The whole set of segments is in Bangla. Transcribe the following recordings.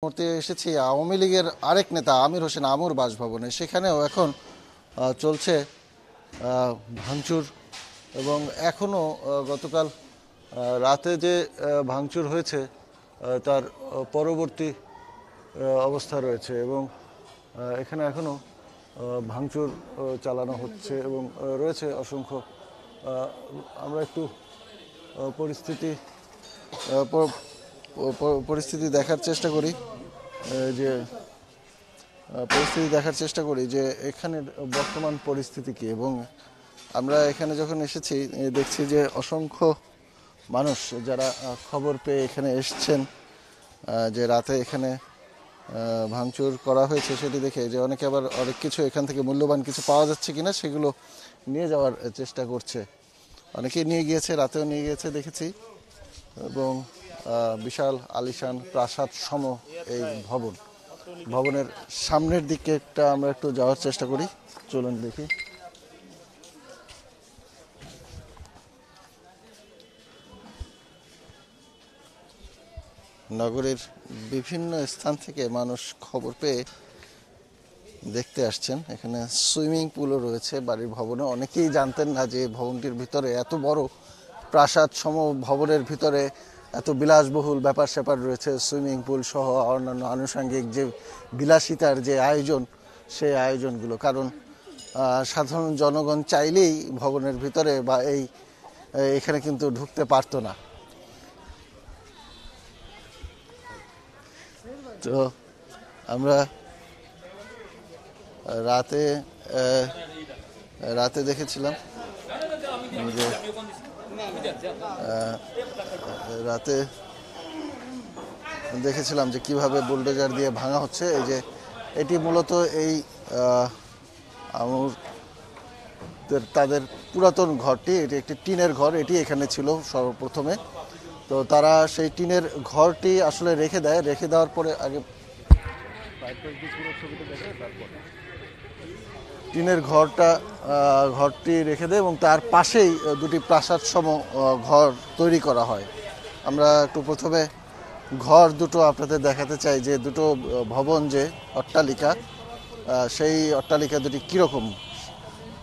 মুহূর্তে এসেছি আওয়ামী লীগের আরেক নেতা আমির হোসেন আমুর বাসভবনে। সেখানেও এখন চলছে ভাঙচুর এবং এখনও গতকাল রাতে যে ভাঙচুর হয়েছে তার পরবর্তী অবস্থা রয়েছে এবং এখানে এখনও ভাঙচুর চালানো হচ্ছে এবং রয়েছে অসংখ্য। আমরা একটু পরিস্থিতি দেখার চেষ্টা করি যে এখানের বর্তমান পরিস্থিতি কী। এবং আমরা এখানে যখন এসেছি দেখছি যে অসংখ্য মানুষ যারা খবর পেয়ে এখানে এসছেন যে রাতে এখানে ভাঙচুর করা হয়েছে সেটি দেখে যে অনেকে আবার অনেক কিছু এখান থেকে মূল্যবান কিছু পাওয়া যাচ্ছে কিনা সেগুলো নিয়ে যাওয়ার চেষ্টা করছে। অনেকেই নিয়ে গিয়েছে, রাতেও নিয়ে গিয়েছে দেখেছি। এবং বিশাল আলিশান প্রাসাদ সম এই ভবনের সামনের দিকে আমরা একটু যাওয়ার চেষ্টা করি। চলুন দেখি। নগরের বিভিন্ন স্থান থেকে মানুষ খবর পেয়ে দেখতে আসছেন। এখানে সুইমিং পুলও রয়েছে বাড়ির ভবনে। অনেকেই জানতেন না যে ভবনটির ভিতরে এত বড় প্রাসাদ সম ভবনের ভিতরে এত বিলাসবহুল ব্যাপার স্যাপার রয়েছে। সুইমিং পুল সহ অন্যান্য আনুষঙ্গিক যে বিলাসিতার যে আয়োজন, সেই আয়োজনগুলো কারণ সাধারণ জনগণ চাইলেই ভবনের ভিতরে বা এখানে কিন্তু ঢুকতে পারতো না। তো আমরা রাতে দেখেছিলাম যে কিভাবে বুলডোজার দিয়ে ভাঙা হচ্ছে। এই যে এটি মূলত এই তাদের পুরাতন ঘরটি, এটি একটি টিনের ঘর, এটি এখানে ছিল সর্বপ্রথমে। তো তারা সেই টিনের ঘরটি আসলে রেখে দেওয়ার পরে টিনের ঘরটি রেখে দেয় এবং তার পাশেই দুটি প্রাসাদ সম ঘর তৈরি করা হয়। আমরা একটু প্রথমে ঘর দুটো আপনাদের দেখাতে চাই যে দুটো ভবন যে অট্টালিকা, সেই অট্টালিকা দুটি কীরকম,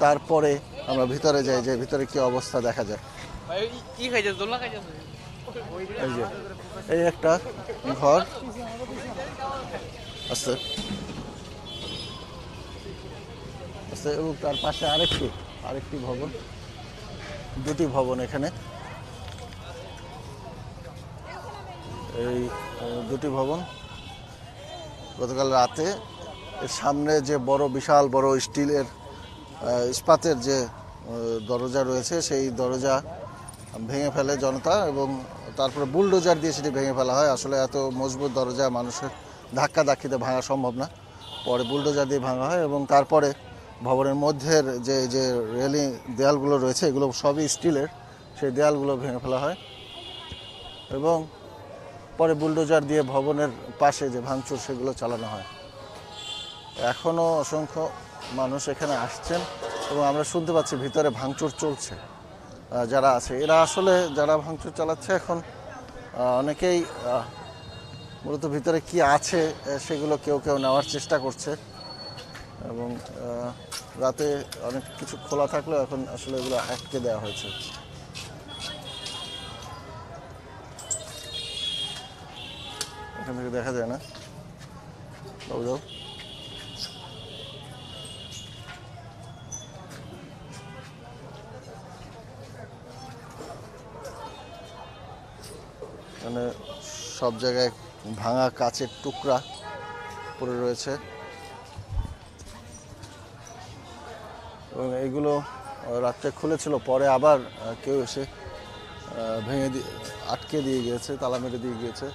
তারপরে আমরা ভিতরে যাই যে ভিতরে কি অবস্থা দেখা যায়। এই একটা ঘর আছে এবং তার পাশে আরেকটি ভবন, দুটি ভবন এখানে। এই দুটি ভবন গতকাল রাতে এর সামনে যে বিশাল বড় ইস্পাতের যে দরজা রয়েছে সেই দরজা ভেঙে ফেলে জনতা এবং তারপরে বুলডোজার দিয়ে সেটি ভেঙে ফেলা হয়। আসলে এত মজবুত দরজা মানুষের ধাক্কাতে ভাঙা সম্ভব না। পরে বুলডোজার দিয়ে ভাঙা হয় এবং তারপরে ভবনের মধ্যের যে রেলিং দেয়ালগুলো রয়েছে এগুলো সবই স্টিলের, সেই দেয়ালগুলো ভেঙে ফেলা হয় এবং পরে বুলডোজার দিয়ে ভবনের পাশে যে ভাঙচুর সেগুলো চালানো হয়। এখনও অসংখ্য মানুষ এখানে আসছেন এবং আমরা শুনতে পাচ্ছি ভিতরে ভাঙচুর চলছে। যারা আছে এরা আসলে যারা ভাঙচুর চালাচ্ছে এখন অনেকেই মূলত ভিতরে কি আছে সেগুলো কেউ নেওয়ার চেষ্টা করছে এবং রাতে অনেক কিছু খোলা থাকলেও এখন আসলে এগুলো আটকে দেওয়া হয়েছে। এখান থেকে দেখা যায় না। বাবু মানে সব জায়গায় ভাঙা কাচের টুকরা পড়ে রয়েছে এবং এগুলো রাত্রে খুলেছিল, পরে আবার কেউ এসে আটকে দিয়ে গিয়েছে, তালা মেরে দিয়ে গিয়েছে।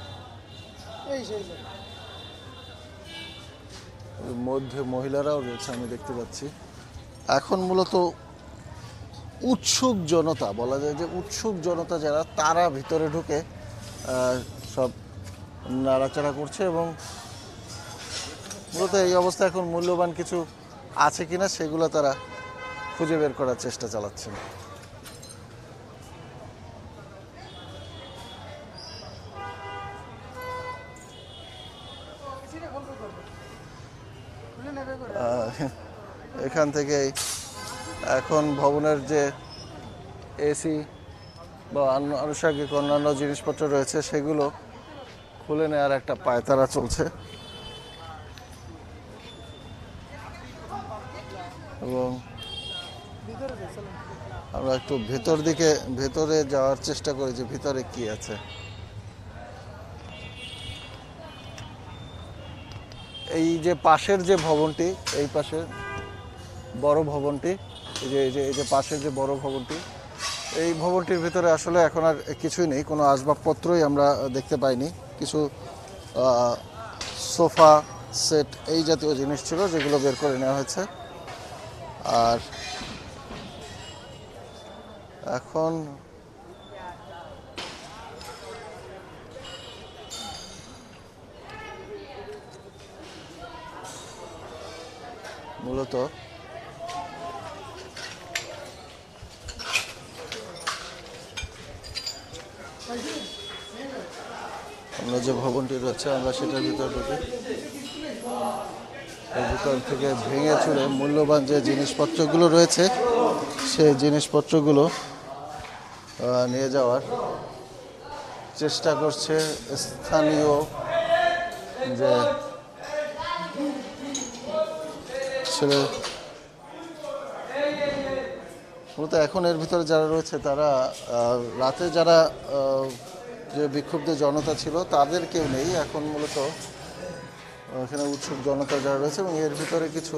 মধ্যে মহিলারাও রয়েছে আমি দেখতে পাচ্ছি। এখন মূলত উৎসুক জনতা, বলা যায় যে উৎসুক জনতা যারা, তারা ভিতরে ঢুকে সব নাড়াচাড়া করছে এবং মূলত এই অবস্থা এখন মূল্যবান কিছু আছে কিনা সেগুলো তারা খুঁজে বের করার চেষ্টা চালাচ্ছেন। এখান থেকেই এখন ভবনের যে এসি বা আনুষঙ্গিক অন্যান্য জিনিসপত্র রয়েছে সেগুলো খুলে নেওয়ার একটা পায়তারা চলছে এবং আমরা একটু ভেতরে যাওয়ার চেষ্টা করি যে ভিতরে কি আছে। এই যে পাশের যে ভবনটি, এই পাশের বড় ভবনটি, এই যে পাশের যে বড় ভবনটি, এই ভবনটির ভিতরে আসলে এখন আর কিছুই নেই, কোনো আসবাবপত্রই আমরা দেখতে পাইনি। কিছু সোফা সেট এই জাতীয় জিনিস ছিল যেগুলো বের করে নেওয়া হয়েছে। আর এখন মূলত অন্য যে ভবনটি রয়েছে আমরা সেটার ভিতর ঢুকি। এর ভিতর থেকে ভেঙে চুরে মূল্যবান যে জিনিসপত্রগুলো রয়েছে সেই জিনিসপত্রগুলো নিয়ে যাওয়ার চেষ্টা করছে স্থানীয় যে ছেলে। মূলত এখন এর ভিতরে যারা রয়েছে তারা রাতে যারা যে বিক্ষুব্ধ জনতা ছিল তাদের কেউ নেই, এখন মূলত এখানে উৎসুক জনতা যারা রয়েছে এবং এর ভিতরে কিছু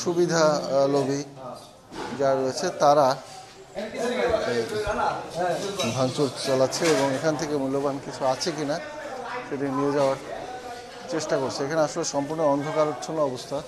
সুবিধা লোভী যারা রয়েছে তারা ভাঙচুর চালাচ্ছে এবং এখান থেকে মূল্যবান কিছু আছে কিনা সেটি নিয়ে যাওয়ার চেষ্টা করছে। এখানে আসলে সম্পূর্ণ অন্ধকারাচ্ছন্ন অবস্থা।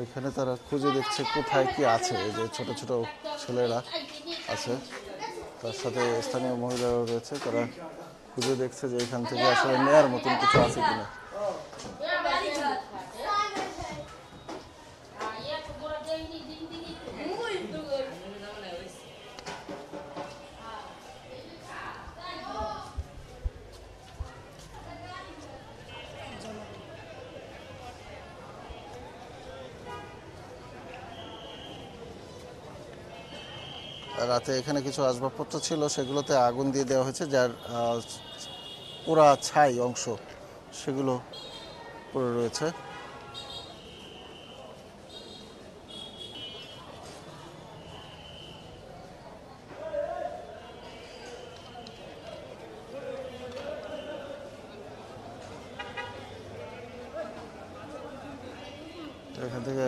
এখানে তারা খুঁজে দেখছে কোথায় কি আছে। এই যে ছোট ছোট ছেলেরা আছে, তার সাথে স্থানীয় মহিলারাও রয়েছে, তারা খুঁজে দেখছে যে এখান থেকে আসলে নেয়ার মতন কিছু আছে কিনা। রাতে এখানে কিছু আসবাবপত্র ছিল সেগুলোতে আগুন দিয়ে দেওয়া হয়েছে, যার পুরা ছাই অংশ সেগুলো পড়ে রয়েছে। এখান থেকে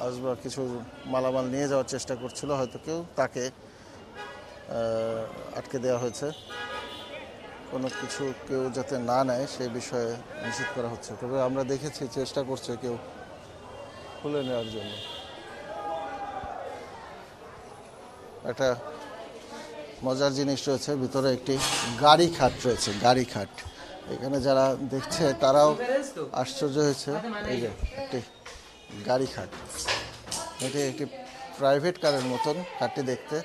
আসবাব কিছু মালামাল নিয়ে যাওয়ার চেষ্টা করছিল, হয়তো তাকে আটকে দেওয়া হয়েছে। কোনো কিছু কেউ যাতে না নেয় সেই বিষয়ে নিশ্চিত করা হচ্ছে। তবে আমরা দেখেছি চেষ্টা করছে কেউ খুলে নেওয়ার জন্য। একটা মজার জিনিস রয়েছে, ভিতরে একটি গাড়ি খাট রয়েছে, গাড়ি খাট। এখানে যারা দেখছে তারাও আশ্চর্য হয়েছে। এই যে একটি গাড়ি খাট, এটি একটি প্রাইভেট কারের মতন খাটটি দেখতে।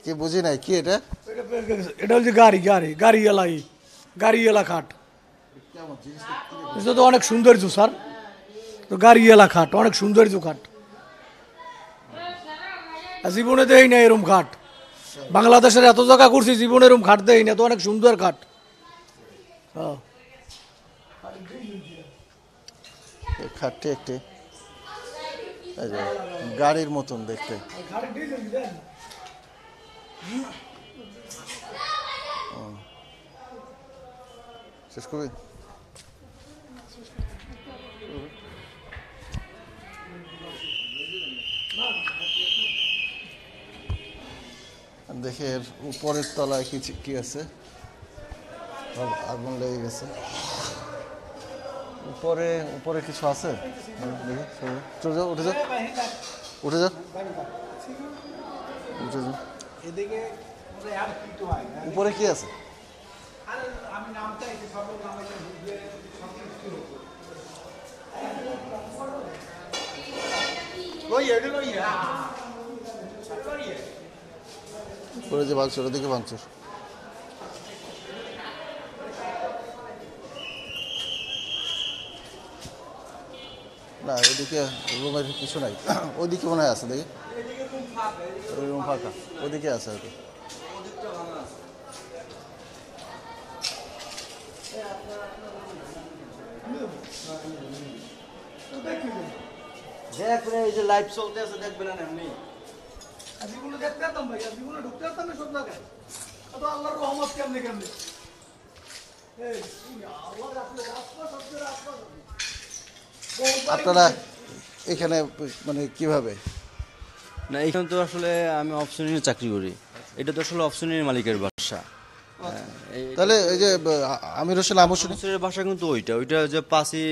কি বুঝি নাই কি এটা? এটা হচ্ছে গাড়িওয়ালা খাট। এটা তো অনেক সৌন্দর্য স্যার, তো গাড়িওয়ালা খাট অনেক সৌন্দর্য খাট। জীবনে দেই না এরম খাট, বাংলাদেশের এত জায়গা করছি জীবনে এরম খাট দেই না, তো অনেক সুন্দর খাট। হ্যাঁ এই খাটটি একটি এই যে গাড়ির মতন দেখতে। শেষ করবি? দেখে এর উপরের তলায় কি আছে। আগুন লেগে গেছে। উপরে উপরে কিছু আছে দেখি। উঠে যাও উঠে যাও উঠে যাও উঠে যাও। এদিকে উপরে কি আছে? আমি নামটা এসে সব উপরে যে ভাঙচুর ওদিকে ভাঙচুর। না এদিকে রুমের কিছু নাই। ওইদিকে মনে হয় আছে দেখি। ওই রুম ফাঁকা, ওদিকে আছে হয়তো। দেখবেন এই যে লাইভ চলতে আছে দেখবেন না এমনি জীবনে দেখতে পারতাম ভাই, জীবনে ঢুকতে পারতাম না সব জায়গায়। কত আল্লাহর রহমত কেমনে কেমনে। এই আল্লাহর আসলে রাস্তা সবচেয়ে রাস্তা। আপনারা এখানে মানে কিভাবে? না এখানে তো আসলে আমি অপশনের চাকরি করি, এটা তো আসলে অপশনের মালিকের বাসা। তাহলে এই যে আমির হোসেন আমর শুনি অপশনের বাসা কিন্তু ওইটা যে 5ই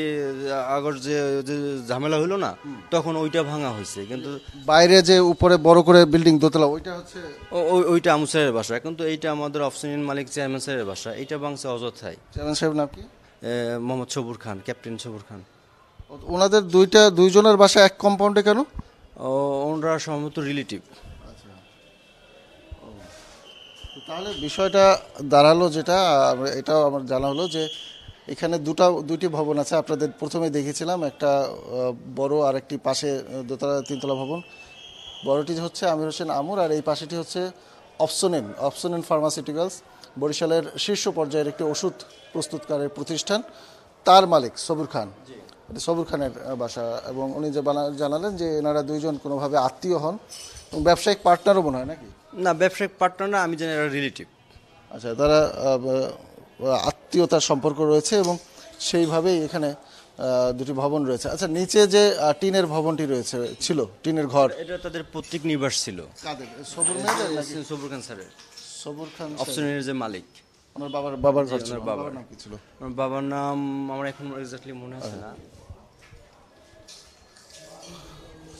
আগস্ট যে যে ঝামেলা হইলো না, তখন ওইটা ভাঙা হয়েছে। কিন্তু বাইরে যে উপরে বড় করে বিল্ডিং দোতলা ওইটা হচ্ছে ওইটা আমু স্যারের বাসা, কিন্তু এইটা আমাদের অপশনের মালিক চেয়ারম্যান স্যারের বাসা। এইটা ভাঙছে অযথায়। চেয়ারম্যান সাহেব নাম কি? মোহাম্মদ সবুর খান, ক্যাপ্টেন সবুর খান। ওনাদের দুইজনের বাসা এক কম্পাউন্ডে কেন? ওনারা সম্ভবত রিলেটিভ। তাহলে বিষয়টা দাঁড়ালো যেটা, এটাও আমার জানা হলো যে এখানে দুটি ভবন আছে। আপনাদের প্রথমে দেখেছিলাম একটা বড়, আর একটি পাশে দোতলা তিনতলা ভবন। বড়টি হচ্ছে আমির হোসেন আমর, আর এই পাশেটি হচ্ছে অপসোনেন ফার্মাসিউটিক্যালস, বরিশালের শীর্ষ পর্যায়ের একটি ওষুধ প্রস্তুতকারের প্রতিষ্ঠান। তার মালিক সবুর খান, এটা সবুর খানের বাসা। এবং উনি যে জানালেন যে এনারা দুইজন কোনোভাবে আত্মীয় হন এবং ব্যবসায়িক পার্টনারও মনে হয় নাকি? না, ব্যবসায়িক পার্টনার না, আমি জানি এরা রিলেটিভ। আচ্ছা, তারা আত্মীয়তার সম্পর্ক রয়েছে এবং সেইভাবেই এখানে দুটি ভবন রয়েছে। আচ্ছা, নিচে যে টিনের ভবনটি রয়েছে ছিল, টিনের ঘর, এটা তাদের পৈতৃক নিবাস ছিল। কাদের? সবুর মেয়েদের নাকি? সবুর খান স্যারের, সবুর খান অপশনের যে মালিক। ওনার বাবার ঘর ছিল। ওনার বাবার নাম কি ছিল? আমার বাবার নাম আমার এখন এক্স্যাক্টলি মনে আছে না।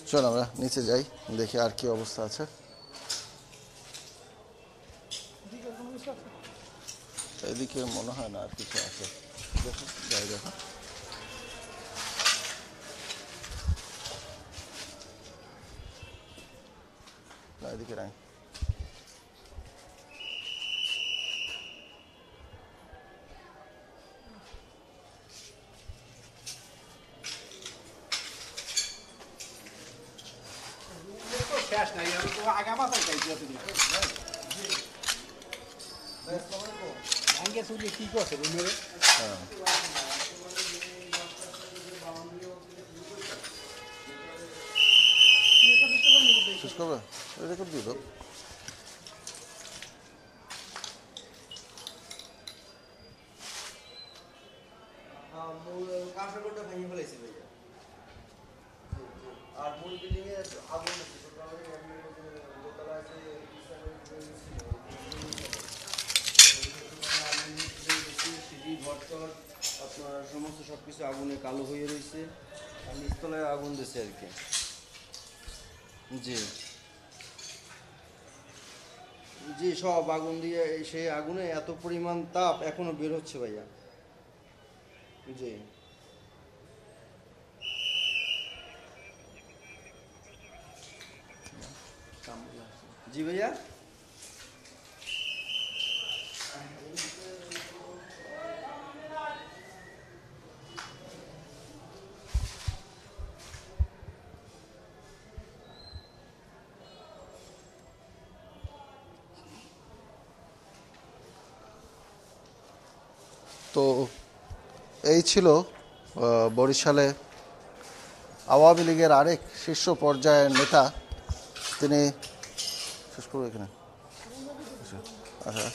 চল আমরা নিচে যাই, দেখি আর কি অবস্থা আছে। এদিকে মনে হয় না আর কিছু আছে। দেখো যাই দেখো। না, এদিকে নাই। শেষ নাই আমি তো আগা মাথায় খাইছি এতদিন ভাঙ্গে চুরি কি করছে রুমের শেষ করবে? রেকর্ড দিয়ে দাও। আর মূল বিল্ডিং এ আগুন আপনার সমস্ত সবকিছু আগুনে কালো হয়ে রয়েছে, আর নিচতলায় আগুন দিয়েছে আর কি। জি জি, সব আগুন দিয়ে সেই আগুনে এত পরিমাণ তাপ এখনো বের হচ্ছে ভাইয়া। জি জি ভাইয়া। তো এই ছিল বরিশালে আওয়ামী লীগের আরেক শীর্ষ পর্যায়ের নেতা, তিনি শেষ করবো এখানে। আচ্ছা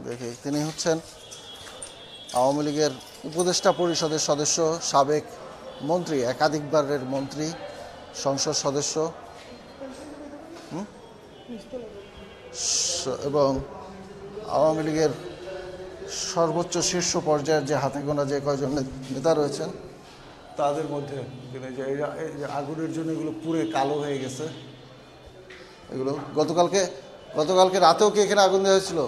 দেখি, তিনি হচ্ছেন আওয়ামী লীগের উপদেষ্টা পরিষদের সদস্য, সাবেক মন্ত্রী, একাধিকবারের মন্ত্রী, সংসদ সদস্য এবং আওয়ামী লীগের সর্বোচ্চ শীর্ষ পর্যায়ের যে হাতে গোনা যে কয়জন নেতা রয়েছেন তাদের মধ্যে তিনি যে এই যে আগুনের জন্য এগুলো পুড়ে কালো হয়ে গেছে, এগুলো গতকালকে রাতেও কি এখানে আগুন দেওয়া হয়েছিল?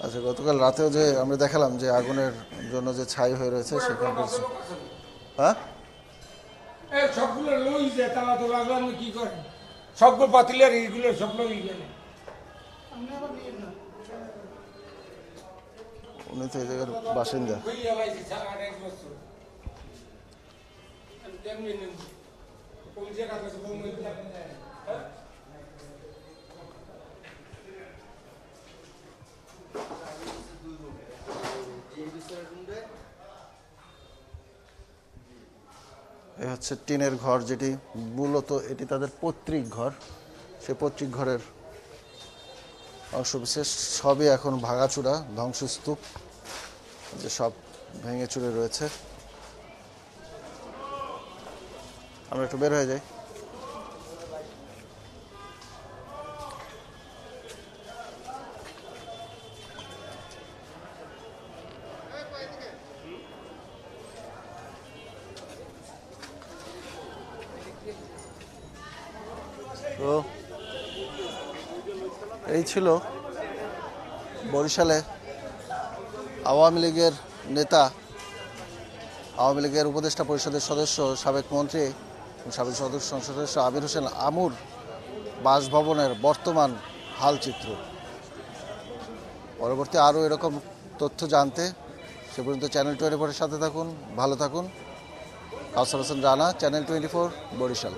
আচ্ছা, গতকাল রাতেও যে আমরা দেখালাম যে আগুনের জন্য যে ছাই হয়ে রয়েছে সেখানকার, হ্যাঁ সবগুলো লই যায়, তারা তো লাগলাম কি করে সবগুলো পাতিলের এইগুলো সব লই গেলে উনি তো এই জায়গার বাসিন্দা। হইয়া লাইছে 8 বছর আমি কেমনে নেব কোন জায়গা থেকে বউ মরে যাবে? এই হচ্ছে টিনের ঘর, যেটি মূলত এটি তাদের পৈতৃক ঘর। সে পৈতৃক ঘরের অংশবিশেষ সবই এখন ভাঙাচুরা, ধ্বংসস্তূপ, যে সব ভেঙে চুরে রয়েছে। আমরা একটু বের হয়ে যাই। তো এই ছিল বরিশালে আওয়ামী লীগের নেতা, আওয়ামী লীগের উপদেষ্টা পরিষদের সদস্য, সাবেক মন্ত্রী এবং সাবেক সংসদ সদস্য আমির হোসেন আমুর বাসভবনের বর্তমান হালচিত্র। পরবর্তী আরও এরকম তথ্য জানতে সে পর্যন্ত চ্যানেল 24-এর সাথে থাকুন, ভালো থাকুন। কাউসার হোসেন রানা, চ্যানেল 24, বরিশাল।